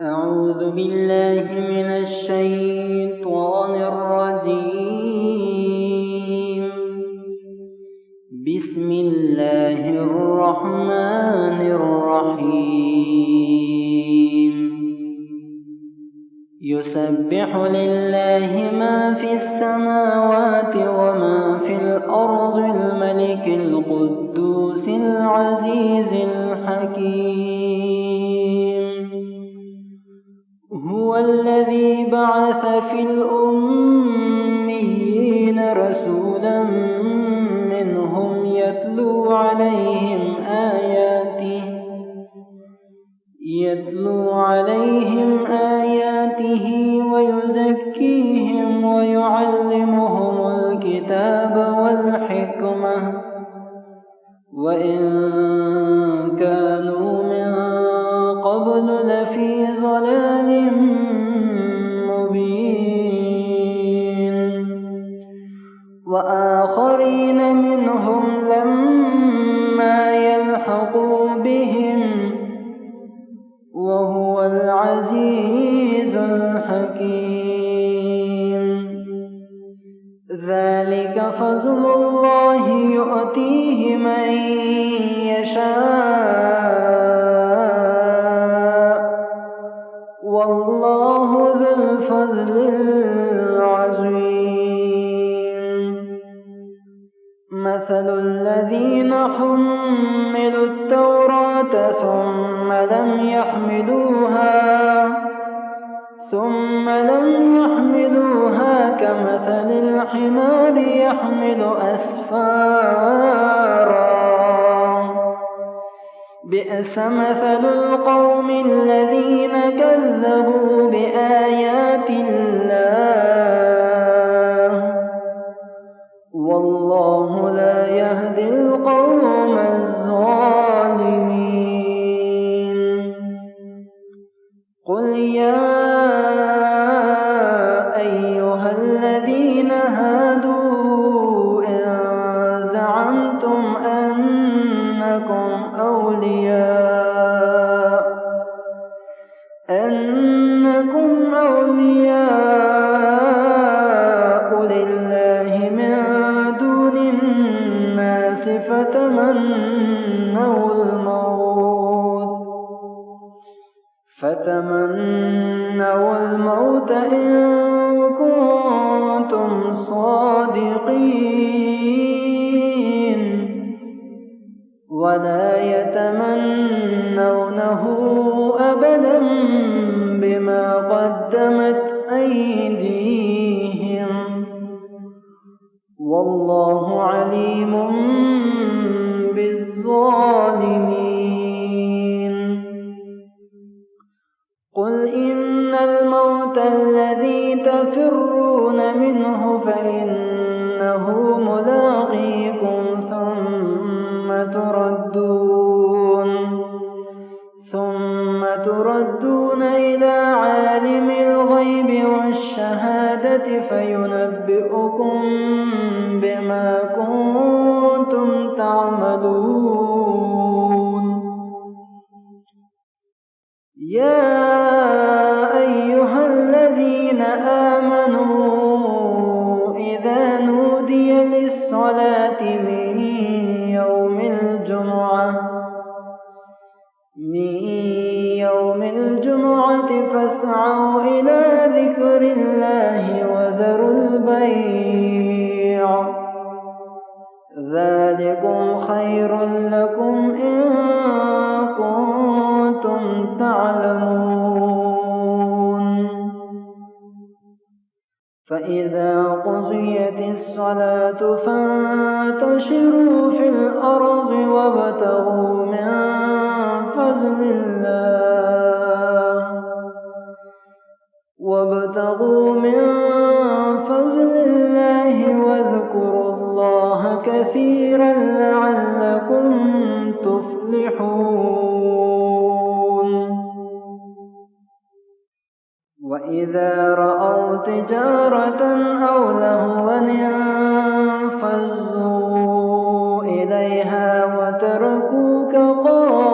أعوذ بالله من الشيطان الرجيم. بسم الله الرحمن الرحيم. يسبح لله ما في السماوات وما في الأرض الملك القدوس العزيز الحكيم. هو الذي بعث في الأميين رسولا منهم يتلو عليهم آياته ويزكيهم ويعلمهم الكتاب والحكمة وإن كانوا من قبل لفي ضلال مبين. وآخرين منهم لما يلحقوا بهم وهو العزيز الحكيم. ذلك فضل الله يؤتيه من يشاء والله ذو الفضل العظيم. مثل الذين حملوا التوراة ثم لم يحملوها كمثل الحمار يحمل أسفارا. بئس مثل القوم الذين كذبوا بآيات الله والله لا يهدي القوم الظالمين. قل يا أيها الذين هادوا إن زعمتم أنكم أولياء لله من دون الناس فتمنوا الموت إن كنتم صادقين ولا يتمنونه أبدا بما قدمت أيديهم والله عليم بالظالمين. قل إن الموت الذي تفرون منه فإنه ملاقيكم ثم تردون إلى عالم الغيب والشهادة فينبئكم بما كنتم تعملون. يا أيها الذين آمنوا إذا نودي للصلاة من يوم الجمعة فاسعوا إلى ذكر الله وذروا البيع ذلكم خير لكم إن كنتم تعلمون. فإذا قضيت الصلاة فانتشروا في الأرض وابتغوا من فضل الله واذكروا الله كثيرا لعلكم تفلحون. وإذا رأوا تجارة أو لهوا انفضوا إليها وتركوك قائما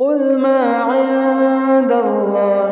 قل ما عند الله